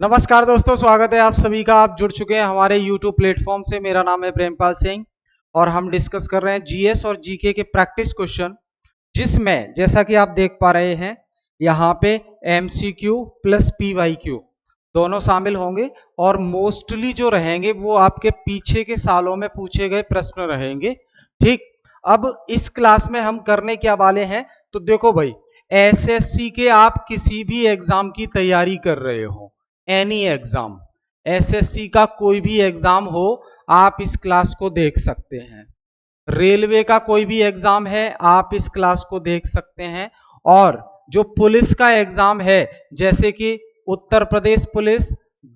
नमस्कार दोस्तों, स्वागत है आप सभी का। आप जुड़ चुके हैं हमारे YouTube प्लेटफॉर्म से। मेरा नाम है प्रेमपाल सिंह और हम डिस्कस कर रहे हैं जीएस और जीके के प्रैक्टिस क्वेश्चन, जिसमें जैसा कि आप देख पा रहे हैं यहाँ पे एमसीक्यू प्लस पीवाईक्यू दोनों शामिल होंगे और मोस्टली जो रहेंगे वो आपके पीछे के सालों में पूछे गए प्रश्न रहेंगे। ठीक, अब इस क्लास में हम करने क्या वाले हैं, तो देखो भाई, एसएससी के आप किसी भी एग्जाम की तैयारी कर रहे हो, एनी एग्जाम, एसएससी का कोई भी एग्जाम हो, आप इस क्लास को देख सकते हैं। रेलवे का कोई भी एग्जाम है, आप इस क्लास को देख सकते हैं। और जो पुलिस का एग्जाम है, जैसे कि उत्तर प्रदेश पुलिस,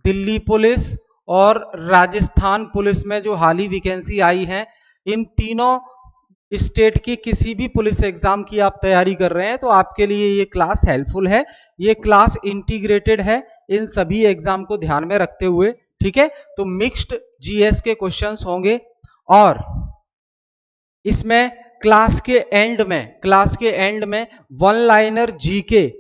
दिल्ली पुलिस और राजस्थान पुलिस में जो हाल ही वैकेंसी आई है, इन तीनों स्टेट की किसी भी पुलिस एग्जाम की आप तैयारी कर रहे हैं तो आपके लिए ये क्लास हेल्पफुल है। ये क्लास इंटीग्रेटेड है इन सभी एग्जाम को ध्यान में रखते हुए। ठीक है, तो मिक्स्ड जीएस के क्वेश्चंस होंगे और इसमें क्लास के एंड में वन लाइनर जीके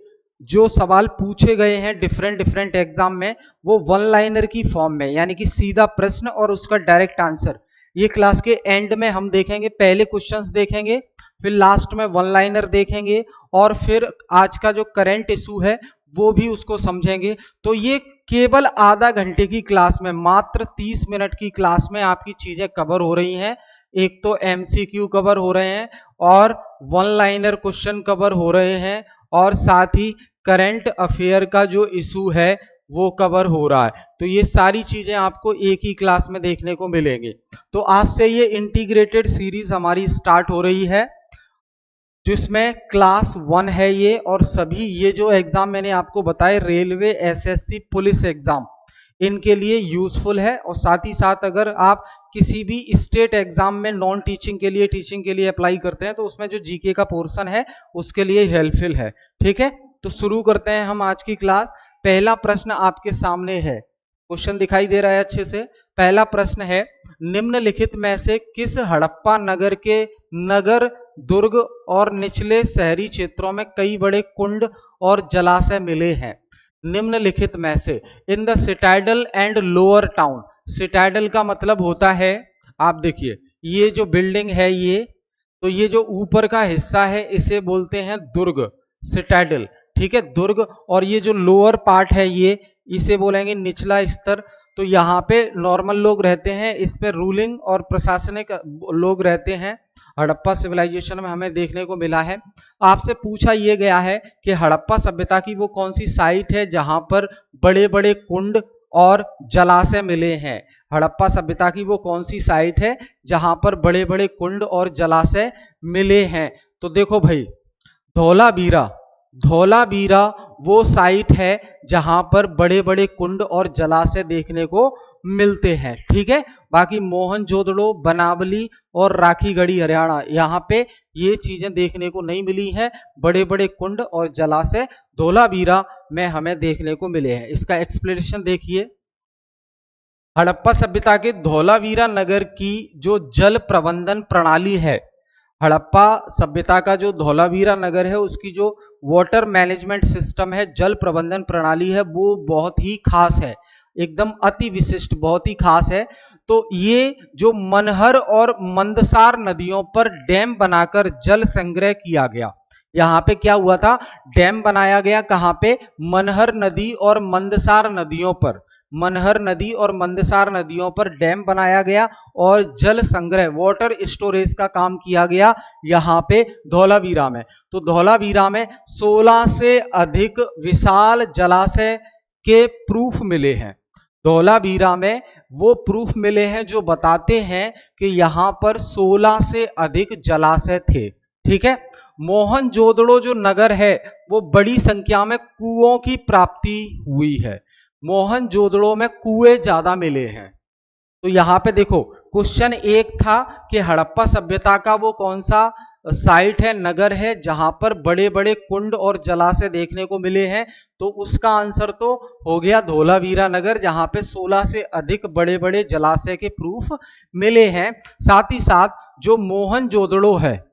जो सवाल पूछे गए हैं डिफरेंट एग्जाम में, वो वन लाइनर की फॉर्म में, यानी कि सीधा प्रश्न और उसका डायरेक्ट आंसर, ये क्लास के एंड में हम देखेंगे। पहले क्वेश्चंस देखेंगे, फिर लास्ट में वन लाइनर देखेंगे और फिर आज का जो करंट इशू है वो भी उसको समझेंगे। तो ये केवल आधा घंटे की क्लास में, मात्र 30 मिनट की क्लास में आपकी चीजें कवर हो रही हैं। एक तो एमसीक्यू कवर हो रहे हैं और वन लाइनर क्वेश्चन कवर हो रहे हैं और साथ ही करंट अफेयर का जो इशू है वो कवर हो रहा है। तो ये सारी चीजें आपको एक ही क्लास में देखने को मिलेंगे। तो आज से ये इंटीग्रेटेड सीरीज हमारी स्टार्ट हो रही है, जिसमें क्लास 1 है ये, और सभी ये जो एग्जाम मैंने आपको बताए, रेलवे, एसएससी, पुलिस एग्जाम, इनके लिए यूजफुल है। और साथ ही साथ अगर आप किसी भी स्टेट एग्जाम में नॉन टीचिंग के लिए, टीचिंग के लिए अप्लाई करते हैं तो उसमें जो जीके का पोर्शन है उसके लिए हेल्पफुल है। ठीक है, तो शुरू करते हैं हम आज की क्लास। पहला प्रश्न आपके सामने है, क्वेश्चन दिखाई दे रहा है अच्छे से। पहला प्रश्न है, निम्नलिखित में से किस हड़प्पा नगर के नगर, दुर्ग और निचले शहरी क्षेत्रों में कई बड़े कुंड और जलाशय मिले हैं? निम्नलिखित में से, in the citadel and lower town. Citadel का मतलब होता है, आप देखिए ये जो बिल्डिंग है ये, तो ये जो ऊपर का हिस्सा है इसे बोलते हैं दुर्ग, सिटाइडल। ठीक है, दुर्ग। और ये जो लोअर पार्ट है ये, इसे बोलेंगे निचला स्तर। तो यहाँ पे नॉर्मल लोग रहते हैं, इस पे रूलिंग और प्रशासनिक लोग रहते हैं। हड़प्पा सिविलाइजेशन में हमें देखने को मिला है। आपसे पूछा यह गया है कि हड़प्पा सभ्यता की वो कौन सी साइट है जहां पर बड़े बड़े कुंड और जलाशय मिले हैं। हड़प्पा सभ्यता की वो कौन सी साइट है जहां पर बड़े बड़े कुंड और जलाशय मिले हैं? तो देखो भाई, धौलावीरा, धौलावीरा वो साइट है जहां पर बड़े बड़े कुंड और जलाशय देखने को मिलते हैं। ठीक है, बाकी मोहनजोदड़ो, बनावली और राखीगढ़ी हरियाणा, यहाँ पे ये चीजें देखने को नहीं मिली हैं। बड़े बड़े कुंड और जलाशय धौलावीरा में हमें देखने को मिले हैं। इसका एक्सप्लेनेशन देखिए। हड़प्पा सभ्यता के धौलावीरा नगर की जो जल प्रबंधन प्रणाली है, हड़प्पा सभ्यता का जो धौलावीरा नगर है उसकी जो वाटर मैनेजमेंट सिस्टम है, जल प्रबंधन प्रणाली है, वो बहुत ही खास है, एकदम अति विशिष्ट, बहुत ही खास है। तो ये जो मनहर और मंदसार नदियों पर डैम बनाकर जल संग्रह किया गया। यहाँ पे क्या हुआ था, डैम बनाया गया, कहाँ पे? मनहर नदी और मंदसार नदियों पर, मनहर नदी और मंदसार नदियों पर डैम बनाया गया और जल संग्रह, वाटर स्टोरेज का काम किया गया यहाँ पे धौलावीरा में। तो धौलावीरा में 16 से अधिक विशाल जलाशय के प्रूफ मिले हैं। धौलावीरा में वो प्रूफ मिले हैं जो बताते हैं कि यहाँ पर 16 से अधिक जलाशय थे। ठीक है, मोहनजोदड़ो जो नगर है वो बड़ी संख्या में कुओं की प्राप्ति हुई है। मोहनजोदड़ो में कुएं ज्यादा मिले हैं। तो यहाँ पे देखो, क्वेश्चन एक था कि हड़प्पा सभ्यता का वो कौन सा साइट है, नगर है, जहां पर बड़े बड़े कुंड और जलाशय देखने को मिले हैं। तो उसका आंसर तो हो गया धौलावीरा नगर, जहां पे 16 से अधिक बड़े बड़े जलाशय के प्रूफ मिले हैं। साथ ही साथ जो मोहनजोदड़ो है,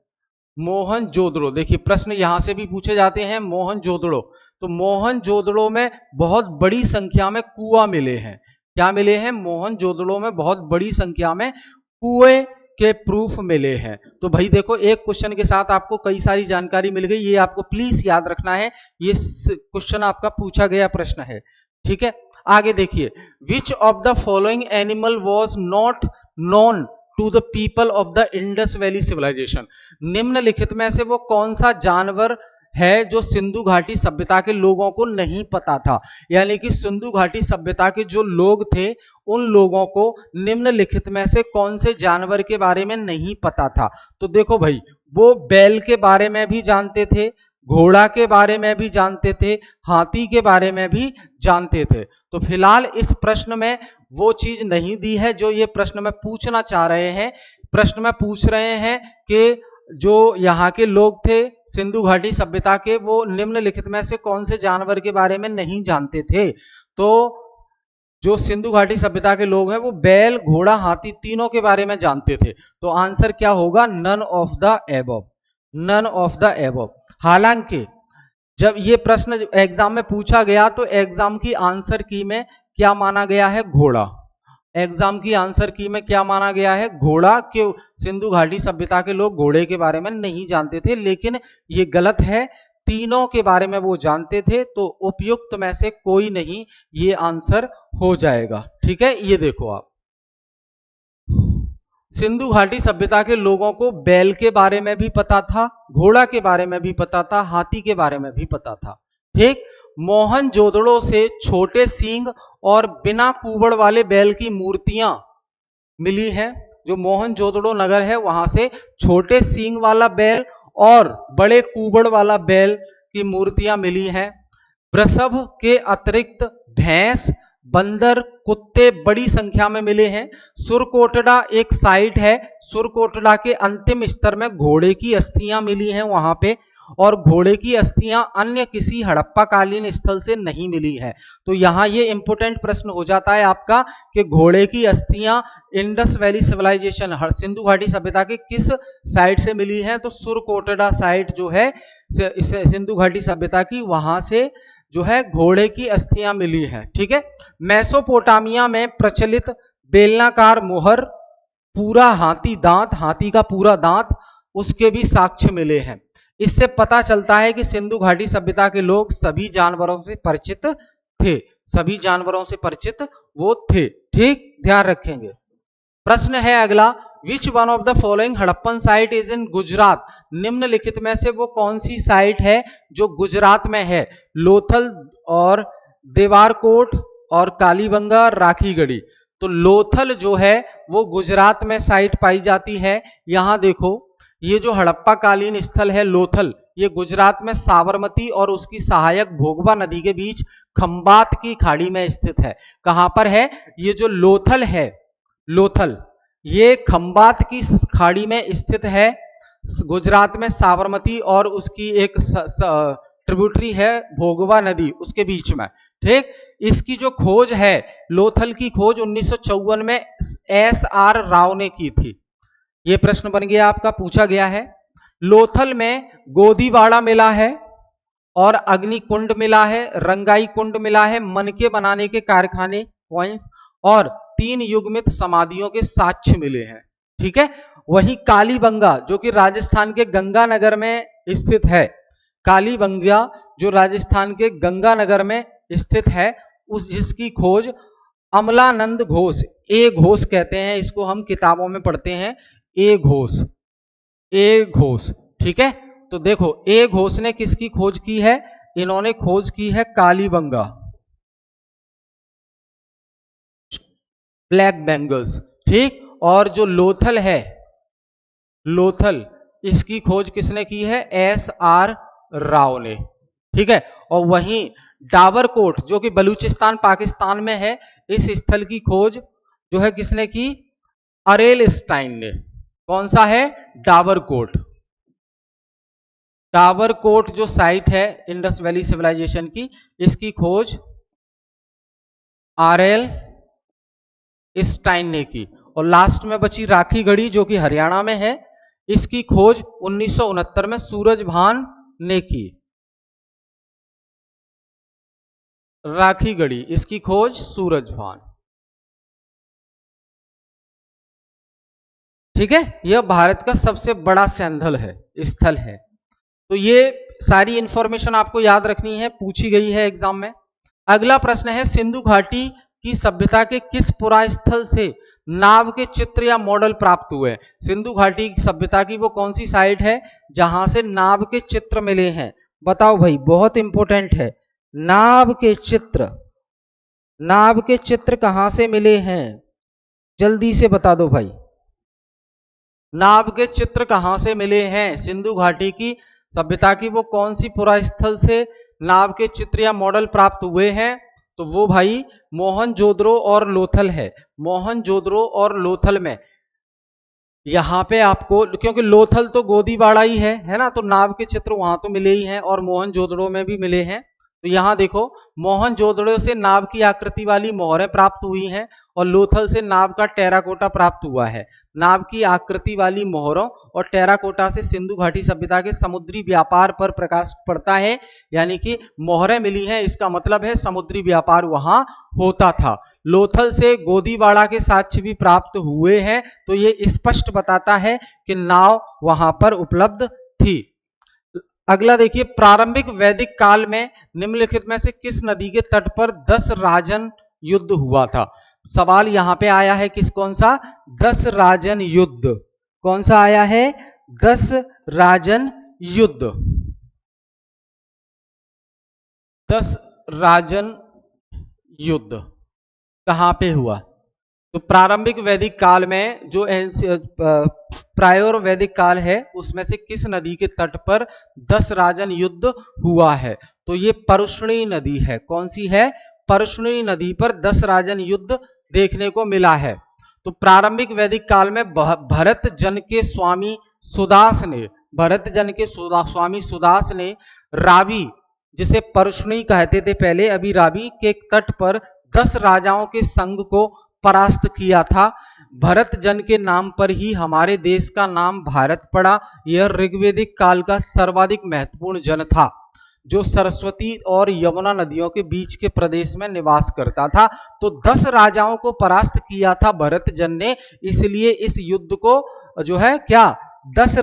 मोहनजोदड़ो, देखिए प्रश्न यहां से भी पूछे जाते हैं। मोहनजोदड़ो, तो मोहनजोदड़ो में बहुत बड़ी संख्या में कुआं मिले हैं। क्या मिले हैं? मोहनजोदड़ो में बहुत बड़ी संख्या में कुएं के प्रूफ मिले हैं। तो भाई देखो, एक क्वेश्चन के साथ आपको कई सारी जानकारी मिल गई, ये आपको प्लीज याद रखना है। ये क्वेश्चन आपका पूछा गया प्रश्न है, ठीक है। आगे देखिए, which of the following animal was not known to the people of the Indus valley civilization. निम्नलिखित में से वो कौन सा जानवर है जो सिंधु घाटी सभ्यता के लोगों को नहीं पता था। यानी कि सिंधु घाटी सभ्यता के जो लोग थे, उन लोगों को निम्नलिखित में से कौन से जानवर के बारे में नहीं पता था। तो देखो भाई, वो बैल के बारे में भी जानते थे, घोड़ा के बारे में भी जानते थे, हाथी के बारे में भी जानते थे। तो फिलहाल इस प्रश्न में वो चीज नहीं दी है जो ये प्रश्न में पूछना चाह रहे हैं। प्रश्न में पूछ रहे हैं कि जो यहाँ के लोग थे सिंधु घाटी सभ्यता के, वो निम्नलिखित में से कौन से जानवर के बारे में नहीं जानते थे। तो जो सिंधु घाटी सभ्यता के लोग हैं वो बैल, घोड़ा, हाथी तीनों के बारे में जानते थे। तो आंसर क्या होगा? None of the above, none of the above. हालांकि जब ये प्रश्न एग्जाम में पूछा गया तो एग्जाम की आंसर की में क्या माना गया है? घोड़ा। एग्जाम की आंसर की में क्या माना गया है? घोड़ा। क्यों? सिंधु घाटी सभ्यता के लोग घोड़े के बारे में नहीं जानते थे, लेकिन ये गलत है, तीनों के बारे में वो जानते थे। तो उपयुक्त में से कोई नहीं, ये आंसर हो जाएगा, ठीक है। ये देखो आप, सिंधु घाटी सभ्यता के लोगों को बैल के बारे में भी पता था, घोड़ा के बारे में भी पता था, हाथी के बारे में भी पता था, ठीक। मोहनजोदड़ो से छोटे सींग और बिना कुबड़ वाले बैल की मूर्तियां मिली हैं। जो मोहनजोदड़ो नगर है वहां से छोटे सींग वाला बैल और बड़े कुबड़ वाला बैल की मूर्तियां मिली हैं। वृषभ के अतिरिक्त भैंस, बंदर, कुत्ते बड़ी संख्या में मिले हैं। सुरकोटड़ा एक साइट है, सुरकोटड़ा के अंतिम स्तर में घोड़े की अस्थियां मिली हैं वहां पे, और घोड़े की अस्थियां अन्य किसी हड़प्पा कालीन स्थल से नहीं मिली है। तो यहां ये इंपोर्टेंट प्रश्न हो जाता है आपका कि घोड़े की अस्थियां इंडस वैली सिविलाइजेशन, सिंधु घाटी सभ्यता के किस साइट से मिली है? तो सुरकोटड़ा साइट जो है सिंधु घाटी सभ्यता की, वहां से जो है घोड़े की अस्थियां मिली हैं, ठीक है। मेसोपोटामिया में प्रचलित बेलनाकार मुहर, पूरा हाथी दांत, हाथी का पूरा दांत, उसके भी साक्ष्य मिले हैं। इससे पता चलता है कि सिंधु घाटी सभ्यता के लोग सभी जानवरों से परिचित थे, सभी जानवरों से परिचित वो थे, ठीक, ध्यान रखेंगे। प्रश्न है अगला, which one of the following Harappan site is in Gujarat. निम्नलिखित में से वो कौन सी साइट है जो गुजरात में है? लोथल और देवारकोट और कालीबंगा, राखीगढ़ी। तो लोथल जो है वो गुजरात में साइट पाई जाती है। यहां देखो, ये जो हड़प्पा कालीन स्थल है लोथल, ये गुजरात में साबरमती और उसकी सहायक भोगवा नदी के बीच खंबात की खाड़ी में स्थित है। कहां पर है? ये जो लोथल है, लोथल, ये खंबात की खाड़ी में स्थित है, गुजरात में साबरमती और उसकी एक ट्रिब्यूटरी है भोगवा नदी, उसके बीच में, ठीक। इसकी जो खोज है, लोथल की खोज 1954 में SR राव ने की थी। ये प्रश्न बन गया आपका, पूछा गया है। लोथल में गोदीवाड़ा मिला है और अग्निकुंड मिला है, रंगाई कुंड मिला है, मनके बनाने के कारखाने, कॉइंस, और 3 युगमित समाधियों के साक्ष्य मिले हैं, ठीक है। वही कालीबंगा जो कि राजस्थान के गंगानगर में स्थित है, कालीबंगा जो राजस्थान के गंगानगर में स्थित है, उस जिसकी खोज अमलानंद घोष, ए घोष कहते हैं इसको, हम किताबों में पढ़ते हैं ए घोष, ए घोष, ठीक है। तो देखो, ए घोष ने किसकी खोज की है? इन्होंने खोज की है कालीबंगा, ब्लैक बेंगल्स, ठीक। और जो लोथल है, लोथल, इसकी खोज किसने की है? SR राव ने, ठीक है। और वहीं डाबरकोट जो कि बलूचिस्तान पाकिस्तान में है, इस स्थल की खोज जो है किसने की? अरेल स्टाइन ने। कौन सा है? डाबरकोट। डाबरकोट जो साइट है इंडस वैली सिविलाइजेशन की, इसकी खोज RL स्टाइन ने की। और लास्ट में बची राखीगढ़ी जो कि हरियाणा में है, इसकी खोज 1969 में सूरजभान ने की। राखी गढ़ी, इसकी खोज सूरजभान। ठीक है, यह भारत का सबसे बड़ा सैंधल है, स्थल है। तो ये सारी इंफॉर्मेशन आपको याद रखनी है, पूछी गई है एग्जाम में। अगला प्रश्न है, सिंधु घाटी की सभ्यता के किस पुरास्थल से नाव के चित्र या मॉडल प्राप्त हुए? सिंधु घाटी की सभ्यता की वो कौन सी साइट है जहां से नाव के चित्र मिले हैं? बताओ भाई, बहुत इंपॉर्टेंट है। नाव के चित्र, नाव के चित्र कहां से मिले हैं? जल्दी से बता दो भाई, नाव के चित्र कहां से मिले हैं? सिंधु घाटी की सभ्यता की वो कौन सी पुरास्थल से नाव के चित्र या मॉडल प्राप्त हुए हैं? तो वो भाई मोहनजोदड़ो और लोथल है। मोहनजोदड़ो और लोथल में यहां पे आपको, क्योंकि लोथल तो गोदीबाड़ा ही है ना, तो नाव के चित्र वहां तो मिले ही हैं और मोहनजोदड़ो में भी मिले हैं। तो यहां देखो, मोहनजोदड़ो से नाव की आकृति वाली मोहरें प्राप्त हुई हैं और लोथल से नाव का टेराकोटा प्राप्त हुआ है। नाव की आकृति वाली मोहरों और टेराकोटा से सिंधु घाटी सभ्यता के समुद्री व्यापार पर प्रकाश पड़ता है, यानी कि मोहरें मिली हैं, इसका मतलब है समुद्री व्यापार वहां होता था। लोथल से गोदीबाड़ा के साक्ष्य भी प्राप्त हुए हैं, तो ये स्पष्ट बताता है कि नाव वहां पर उपलब्ध थी। अगला देखिए, प्रारंभिक वैदिक काल में निम्नलिखित में से किस नदी के तट पर 10 राजन युद्ध हुआ था? सवाल यहां पे आया है किस, कौन सा? 10 राजन युद्ध। कौन सा आया है? 10 राजन युद्ध। 10 राजन युद्ध कहां पे हुआ? तो प्रारंभिक वैदिक काल में, जो प्रायोर वैदिक काल है, उसमें से किस नदी के तट पर 10 राजन युद्ध हुआ है? तो ये परशुनी नदी है। कौन सी है? परशुनी नदी पर 10 राजन युद्ध देखने को मिला है। तो प्रारंभिक वैदिक काल में भरत जन के स्वामी सुदास ने, भरत जन के स्वामी सुदास ने रावी, जिसे परशुनी कहते थे पहले, अभी रावी के तट पर 10 राजाओं के संघ को परास्त किया था। भरत जन के नाम पर ही हमारे देश का नाम भारत पड़ा। यह ऋग्वैदिक काल का सर्वाधिक महत्वपूर्ण जन था, जो सरस्वती और यमुना नदियों के बीच के प्रदेश में निवास करता था। तो 10 राजाओं को परास्त किया था भरत जन ने, इसलिए इस युद्ध को जो है क्या, 10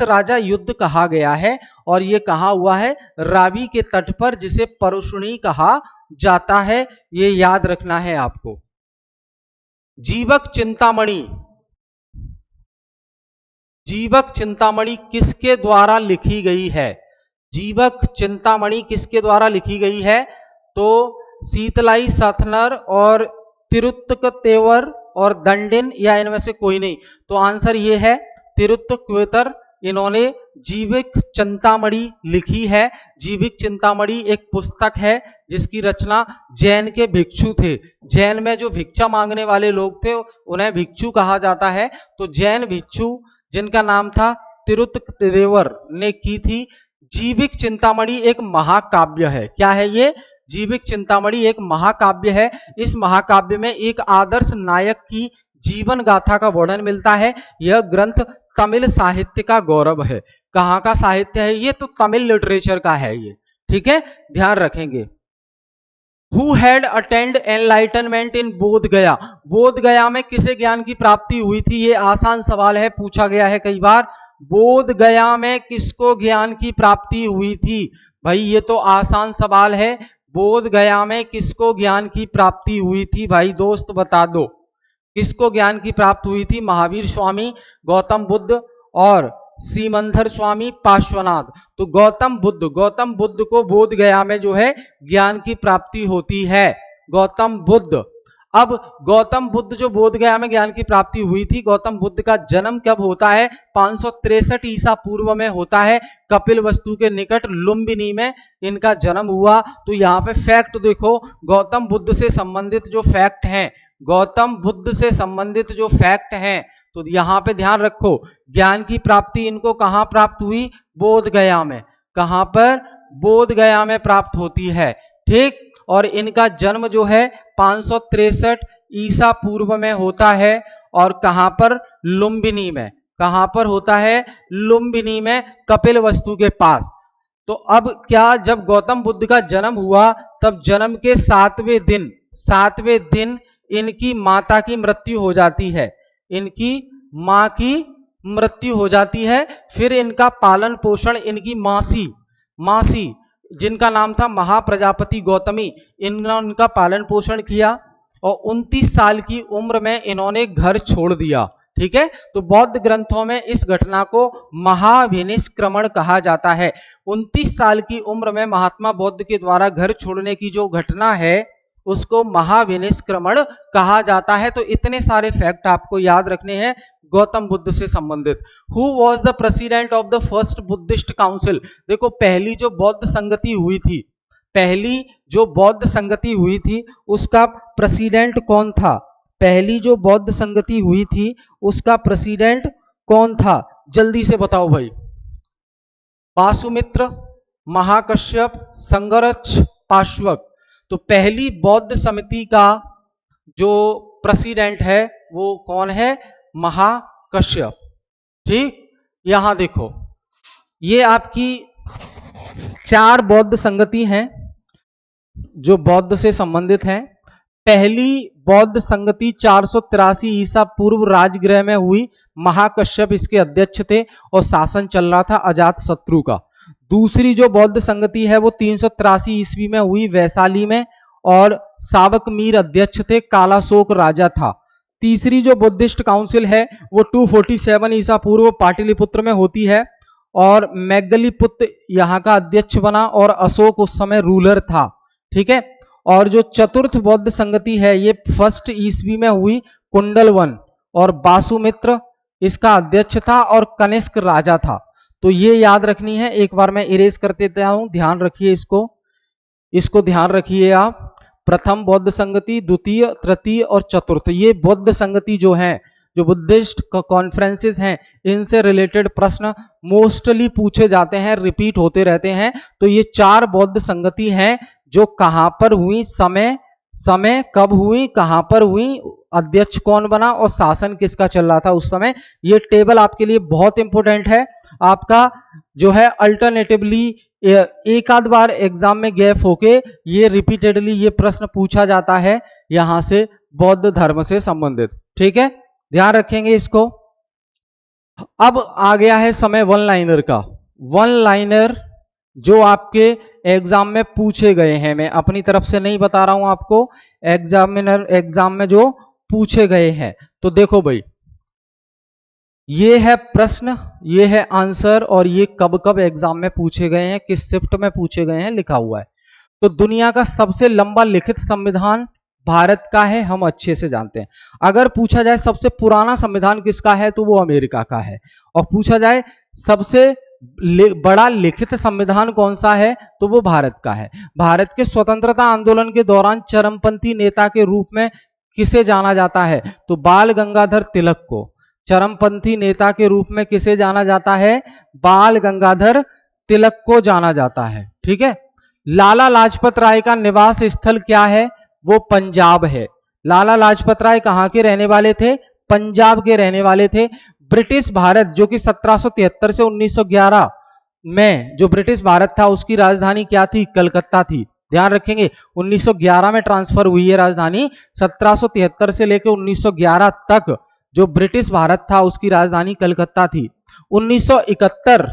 राजा युद्ध कहा गया है। और ये कहा हुआ है रावी के तट पर, जिसे परशुनी कहा जाता है। ये याद रखना है आपको। जीवक चिंतामणि, जीवक चिंतामणि किसके द्वारा लिखी गई है? जीवक चिंतामणि किसके द्वारा लिखी गई है? तो शीतलाई साथनर और तिरुत्तकतेवर और दंडिन, या इनमें से कोई नहीं। तो आंसर ये है तिरुत्तकवेतर, इन्होंने जीविक चिंतामणि लिखी है। जीविक चिंतामणि एक पुस्तक है जिसकी रचना जैन के भिक्षु थे। जैन में जो भिक्षा मांगने वाले लोग थे उन्हें भिक्षु कहा जाता है। तो जैन भिक्षु जिनका नाम था तिरुत्तकदेवर ने की थी। जीविक चिंतामणि एक महाकाव्य है। क्या है ये? जीविक चिंतामणि एक महाकाव्य है। इस महाकाव्य में एक आदर्श नायक की जीवन गाथा का वर्णन मिलता है। यह ग्रंथ तमिल साहित्य का गौरव है। कहाँ का साहित्य है ये? तो तमिल लिटरेचर का है ये। ठीक है, ध्यान रखेंगे। Who had attained enlightenment in बोध गया? बोध गया में किसे ज्ञान की प्राप्ति हुई थी? ये आसान सवाल है, पूछा गया है कई बार। बोध गया में किसको ज्ञान की प्राप्ति हुई थी? भाई ये तो आसान सवाल है। बोध गया में किसको ज्ञान की प्राप्ति हुई थी? भाई दोस्त बता दो, किसको ज्ञान की प्राप्त हुई थी? महावीर स्वामी, गौतम बुद्ध और सीमंथर स्वामी, पार्श्वनाथ। तो गौतम बुद्ध को बोध गया में जो है ज्ञान की प्राप्ति होती है। गौतम बुद्ध। अब गौतम बुद्ध जो बोध गया में ज्ञान की प्राप्ति हुई थी, गौतम बुद्ध का जन्म कब होता है? 563 ईसा पूर्व में होता है। कपिल वस्तु के निकट लुम्बिनी में इनका जन्म हुआ। तो यहाँ पे फैक्ट देखो, गौतम बुद्ध से संबंधित जो फैक्ट हैं, गौतम बुद्ध से संबंधित जो फैक्ट हैं, तो यहां पे ध्यान रखो, ज्ञान की प्राप्ति इनको कहां प्राप्त हुई? बोध गया में। कहां पर? बोध गया में प्राप्त होती है। ठीक, और इनका जन्म जो है 563 ईसा पूर्व में होता है। और कहां पर? लुम्बिनी में। कहां पर होता है? लुम्बिनी में, कपिल वस्तु के पास। तो अब क्या, जब गौतम बुद्ध का जन्म हुआ तब जन्म के 7वें दिन इनकी माता की मृत्यु हो जाती है, इनकी मां की मृत्यु हो जाती है। फिर इनका पालन पोषण इनकी मासी जिनका नाम था महाप्रजापति गौतमी, इन्होंने उनका पालन पोषण किया और 29 साल की उम्र में इन्होंने घर छोड़ दिया। ठीक है, तो बौद्ध ग्रंथों में इस घटना को महाविनिष्क्रमण कहा जाता है। 29 साल की उम्र में महात्मा बुद्ध के द्वारा घर छोड़ने की जो घटना है उसको महाविनिष्क्रमण कहा जाता है। तो इतने सारे फैक्ट आपको याद रखने हैं गौतम बुद्ध से संबंधित। Who was the president of the first Buddhist council? देखो, पहली जो बौद्ध संगति हुई थी उसका प्रेसिडेंट कौन था? पहली जो बौद्ध संगति हुई थी उसका प्रेसिडेंट कौन था? जल्दी से बताओ भाई। वासुमित्र, महाकश्यप, संघर्ष, पाश्वक। तो पहली बौद्ध समिति का जो प्रेसिडेंट है वो कौन है? महाकश्यप। ठीक, यहां देखो, ये आपकी 4 बौद्ध संगति हैं जो बौद्ध से संबंधित हैं। पहली बौद्ध संगति 483 ईसा पूर्व राजगृह में हुई, महाकश्यप इसके अध्यक्ष थे और शासन चल रहा था अजातशत्रु का। दूसरी जो बौद्ध संगति है वो 383 ईस्वी में हुई वैशाली में और सावक मीर अध्यक्ष थे, कालाशोक राजा था। तीसरी जो बुद्धिस्ट काउंसिल है वो 247 ईसा पूर्व पाटलिपुत्र में होती है और मैगलीपुत्र यहाँ का अध्यक्ष बना और अशोक उस समय रूलर था। ठीक है, और जो चतुर्थ बौद्ध संगति है ये 1 ईस्वी में हुई, कुंडलवन, और वासुमित्र इसका अध्यक्ष था और कनिष्क राजा था। तो ये याद रखनी है। एक बार मैं इरेज कर देता हूं, ध्यान रखिए इसको ध्यान रखिए आप। प्रथम बौद्ध संगति, द्वितीय, तृतीय और चतुर्थ, ये बौद्ध संगति जो है, जो बुद्धिस्ट कॉन्फ्रेंसेस हैं, इनसे रिलेटेड प्रश्न मोस्टली पूछे जाते हैं, रिपीट होते रहते हैं। तो ये 4 बौद्ध संगति हैं जो कहां पर हुई, समय कब हुई, कहां पर हुई, अध्यक्ष कौन बना और शासन किसका चल रहा था उस समय। ये टेबल आपके लिए बहुत इंपॉर्टेंट है। आपका जो है अल्टरनेटिवली एक आध बार एग्जाम में गैप होके ये रिपीटेडली ये प्रश्न पूछा जाता है यहां से बौद्ध धर्म से संबंधित। ठीक है, ध्यान रखेंगे इसको। अब आ गया है समय वन लाइनर का। वन लाइनर जो आपके एग्जाम में पूछे गए हैं, मैं अपनी तरफ से नहीं बता रहा हूं आपको, एग्जाम में जो पूछे गए हैं। तो देखो भाई, ये है प्रश्न, ये है आंसर और ये कब कब एग्जाम में पूछे गए हैं, किस शिफ्ट में पूछे गए हैं, लिखा हुआ है। तो दुनिया का सबसे लंबा लिखित संविधान भारत का है, हम अच्छे से जानते हैं। अगर पूछा जाए सबसे पुराना संविधान किसका है तो वो अमेरिका का है, और पूछा जाए सबसे बड़ा लिखित संविधान कौन सा है तो वो भारत का है। भारत के स्वतंत्रता आंदोलन के दौरान चरमपंथी नेता के रूप में किसे जाना जाता है तो बाल गंगाधर तिलक को। चरमपंथी नेता के रूप में किसे जाना जाता है? बाल गंगाधर तिलक को जाना जाता है। ठीक है, लाला लाजपत राय का निवास स्थल क्या है? वो पंजाब है। लाला लाजपत राय कहां के रहने वाले थे? पंजाब के रहने वाले थे। ब्रिटिश भारत जो कि 1773 से 1911 में जो ब्रिटिश भारत था उसकी राजधानी क्या थी? कलकत्ता थी। ध्यान रखेंगे 1911 में ट्रांसफर हुई है राजधानी। 1773 से लेकर 1911 तक जो ब्रिटिश भारत था उसकी राजधानी कलकत्ता थी। 1971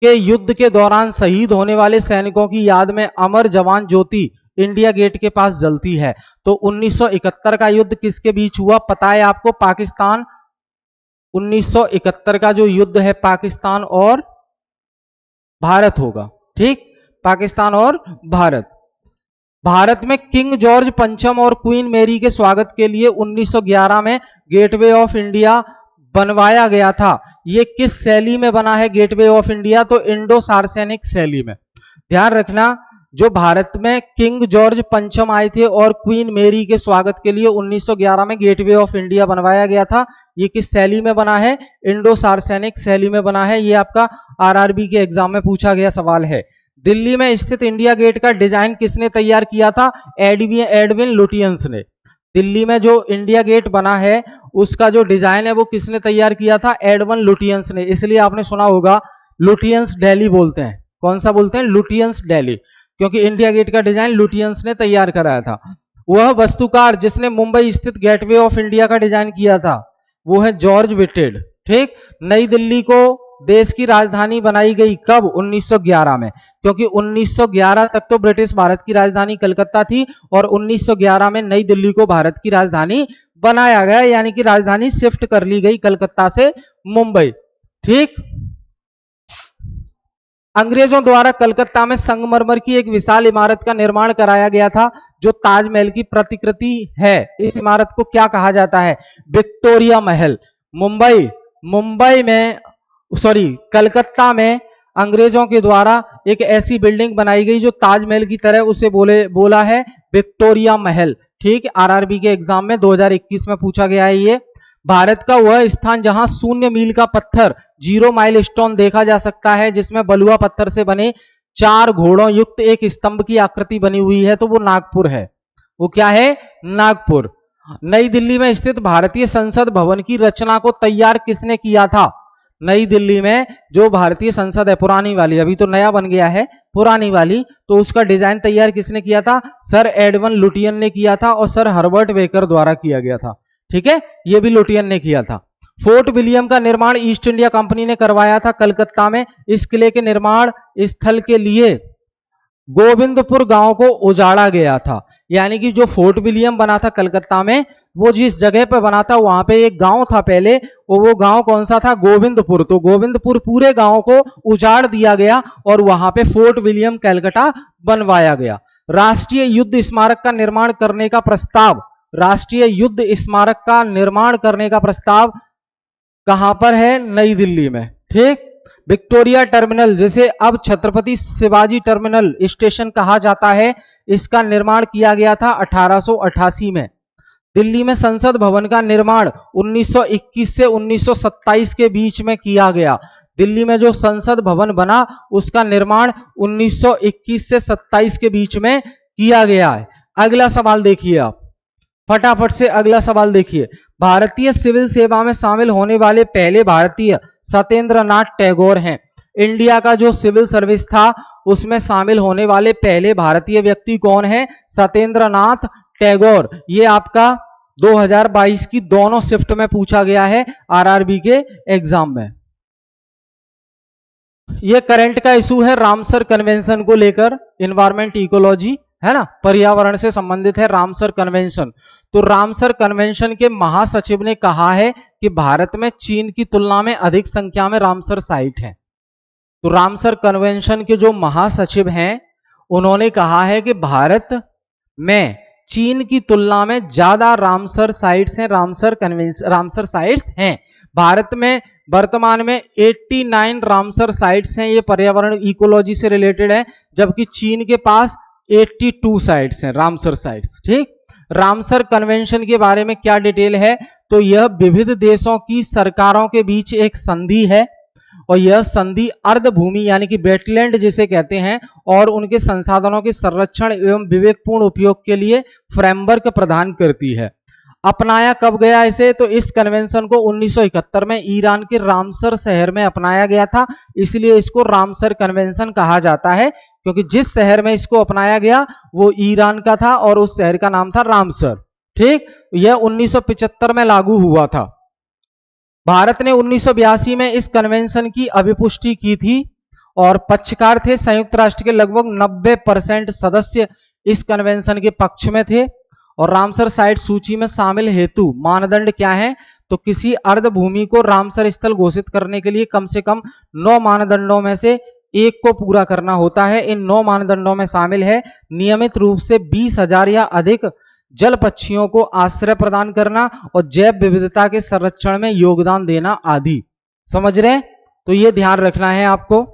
के युद्ध के दौरान शहीद होने वाले सैनिकों की याद में अमर जवान ज्योति इंडिया गेट के पास जलती है। तो 1971 का युद्ध किसके बीच हुआ पता है आपको? पाकिस्तान। 1971 का जो युद्ध है पाकिस्तान और भारत होगा। ठीक, पाकिस्तान और भारत। भारत में किंग जॉर्ज पंचम और क्वीन मैरी के स्वागत के लिए 1911 में गेटवे ऑफ इंडिया बनवाया गया था। यह किस शैली में बना है गेटवे ऑफ इंडिया? तो इंडो सार्सेनिक शैली में। ध्यान रखना, जो भारत में किंग जॉर्ज पंचम आए थे और क्वीन मैरी के स्वागत के लिए 1911 में गेटवे ऑफ इंडिया बनवाया गया था, ये किस शैली में बना है? इंडो सार्सेनिक शैली में बना है। ये आपका आरआरबी के एग्जाम में पूछा गया सवाल है। दिल्ली में स्थित इंडिया गेट का डिजाइन किसने तैयार किया था? एडविन लुटियंस ने। दिल्ली में जो इंडिया गेट बना है उसका जो डिजाइन है वो किसने तैयार किया था? एडवन लुटियंस ने। इसलिए आपने सुना होगा लुटियंस दिल्ली बोलते हैं। कौन सा बोलते हैं? लुटियंस दिल्ली, क्योंकि इंडिया गेट का डिजाइन लुटियंस ने तैयार कराया था। वह वास्तुकार जिसने मुंबई स्थित गेटवे ऑफ इंडिया का डिजाइन किया था वो है जॉर्ज विटेड। ठीक। नई दिल्ली को देश की राजधानी बनाई गई कब? 1911 में, क्योंकि 1911 तक तो ब्रिटिश भारत की राजधानी कलकत्ता थी और 1911 में नई दिल्ली को भारत की राजधानी बनाया गया, यानी कि राजधानी शिफ्ट कर ली गई कलकत्ता से मुंबई। ठीक। अंग्रेजों द्वारा कलकत्ता में संगमरमर की एक विशाल इमारत का निर्माण कराया गया था जो ताजमहल की प्रतिकृति है। इस इमारत को क्या कहा जाता है? विक्टोरिया महल। मुंबई में कलकत्ता में अंग्रेजों के द्वारा एक ऐसी बिल्डिंग बनाई गई जो ताजमहल की तरह, उसे बोला है विक्टोरिया महल। ठीक। आरआरबी के एग्जाम में 2021 में पूछा गया है ये। भारत का वह स्थान जहां 0 मील का पत्थर, 0 माइल स्टोन देखा जा सकता है, जिसमें बलुआ पत्थर से बने 4 घोड़ों युक्त एक स्तंभ की आकृति बनी हुई है, तो वो नागपुर है। वो क्या है? नागपुर। नई दिल्ली में स्थित भारतीय संसद भवन की रचना को तैयार किसने किया था? नई दिल्ली में जो भारतीय संसद है, पुरानी वाली, अभी तो नया बन गया है, पुरानी वाली, तो उसका डिजाइन तैयार किसने किया था? सर एडवन लुटियन ने किया था और सर हर्बर्ट बेकर द्वारा किया गया था। ठीक है, ये भी लुटियन ने किया था। फोर्ट विलियम का निर्माण ईस्ट इंडिया कंपनी ने करवाया था कलकत्ता में। इस किले के निर्माण स्थल के लिए गोविंदपुर गांव को उजाड़ा गया था, यानी कि जो फोर्ट विलियम बना था कलकत्ता में, वो जिस जगह पे बना था वहां पे एक गांव था पहले, वो गांव कौन सा था? गोविंदपुर। तो गोविंदपुर पूरे गांव को उजाड़ दिया गया और वहां पे फोर्ट विलियम कलकत्ता बनवाया गया। राष्ट्रीय युद्ध स्मारक का निर्माण करने का प्रस्ताव, राष्ट्रीय युद्ध स्मारक का निर्माण करने का प्रस्ताव कहां पर है? नई दिल्ली में। ठीक। विक्टोरिया टर्मिनल, जिसे अब छत्रपति शिवाजी टर्मिनल स्टेशन कहा जाता है, इसका निर्माण किया गया था 1888 में। दिल्ली में संसद भवन का निर्माण 1921 से 1927 के बीच में किया गया। दिल्ली में जो संसद भवन बना उसका निर्माण 1921 से 27 के बीच में किया गया है। अगला सवाल देखिए आप, फटाफट से अगला सवाल देखिए। भारतीय सिविल सेवा में शामिल होने वाले पहले भारतीय सत्येंद्र नाथ टैगोर हैं। इंडिया का जो सिविल सर्विस था उसमें शामिल होने वाले पहले भारतीय व्यक्ति कौन है? सत्येंद्र नाथ टैगोर। ये आपका 2022 की दोनों शिफ्ट में पूछा गया है आरआरबी के एग्जाम में। ये करंट का इशू है रामसर कन्वेंशन को लेकर, इन्वायरमेंट इकोलॉजी है ना, पर्यावरण से संबंधित है रामसर कन्वेंशन। तो रामसर कन्वेंशन के महासचिव ने कहा है कि भारत में चीन की तुलना में अधिक संख्या में रामसर साइट है। तो रामसर कन्वेंशन के जो महासचिव हैं उन्होंने कहा है कि भारत में चीन की तुलना में ज्यादा रामसर साइट्स हैं, रामसर साइट्स हैं। भारत में वर्तमान में 89 रामसर साइट्स हैं, ये पर्यावरण इकोलॉजी से रिलेटेड है, जबकि चीन के पास 82 साइट्स हैं रामसर साइट्स। ठीक। रामसर कन्वेंशन के बारे में क्या डिटेल है? तो यह विविध देशों की सरकारों के बीच एक संधि है और यह संधि अर्धभूमि यानी कि वेटलैंड जिसे कहते हैं और उनके संसाधनों के संरक्षण एवं विवेकपूर्ण उपयोग के लिए फ्रेमवर्क प्रदान करती है। अपनाया कब गया इसे? तो इस कन्वेंशन को 1971 में ईरान के रामसर शहर में अपनाया गया था, इसलिए इसको रामसर कन्वेंशन कहा जाता है, क्योंकि जिस शहर में इसको अपनाया गया वो ईरान का था और उस शहर का नाम था रामसर। ठीक। यह 1975 में लागू हुआ था। भारत ने 1982 में इस कन्वेंशन की अभिपुष्टि की थी और पक्षकार थे संयुक्त राष्ट्र के लगभग 90% सदस्य इस कन्वेंशन के पक्ष में थे। और रामसर साइट सूची में शामिल हेतु मानदंड क्या है? तो किसी अर्धभूमि को रामसर स्थल घोषित करने के लिए कम से कम 9 मानदंडों में से एक को पूरा करना होता है। इन 9 मानदंडों में शामिल है नियमित रूप से 20,000 या अधिक जल पक्षियों को आश्रय प्रदान करना और जैव विविधता के संरक्षण में योगदान देना आदि। समझ रहे हैं? तो ये ध्यान रखना है आपको।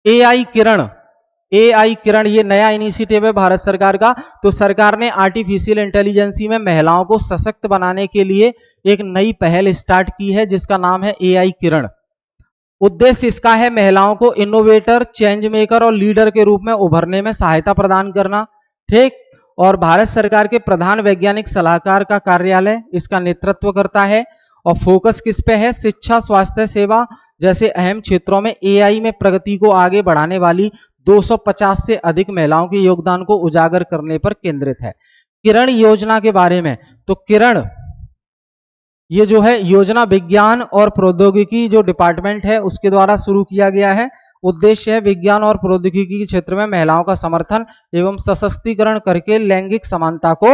एआई किरण ये नया इनिशिएटिव है भारत सरकार का। तो सरकार ने आर्टिफिशियल इंटेलिजेंसी में महिलाओं को सशक्त बनाने के लिए एक नई पहल स्टार्ट की है जिसका नाम है एआई किरण। उद्देश्य इसका है महिलाओं को इनोवेटर, चेंज मेकर और लीडर के रूप में उभरने में सहायता प्रदान करना। ठीक। और भारत सरकार के प्रधान वैज्ञानिक सलाहकार का कार्यालय इसका नेतृत्व करता है। और फोकस किस पे है? शिक्षा, स्वास्थ्य सेवा जैसे अहम क्षेत्रों में एआई में प्रगति को आगे बढ़ाने वाली 250 से अधिक महिलाओं के योगदान को उजागर करने पर केंद्रित है। किरण योजना के बारे में, तो किरण ये जो है योजना विज्ञान और प्रौद्योगिकी जो डिपार्टमेंट है उसके द्वारा शुरू किया गया है। उद्देश्य है विज्ञान और प्रौद्योगिकी के क्षेत्र में महिलाओं का समर्थन एवं सशक्तिकरण करके लैंगिक समानता को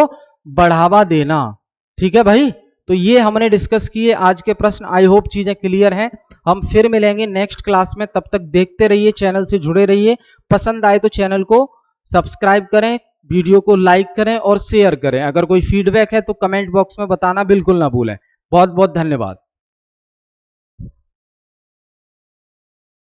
बढ़ावा देना। ठीक है भाई, तो ये हमने डिस्कस किए आज के प्रश्न। आई होप चीजें क्लियर हैं। हम फिर मिलेंगे नेक्स्ट क्लास में, तब तक देखते रहिए, चैनल से जुड़े रहिए। पसंद आए तो चैनल को सब्सक्राइब करें, वीडियो को लाइक करें और शेयर करें। अगर कोई फीडबैक है तो कमेंट बॉक्स में बताना बिल्कुल ना भूलें। बहुत बहुत धन्यवाद।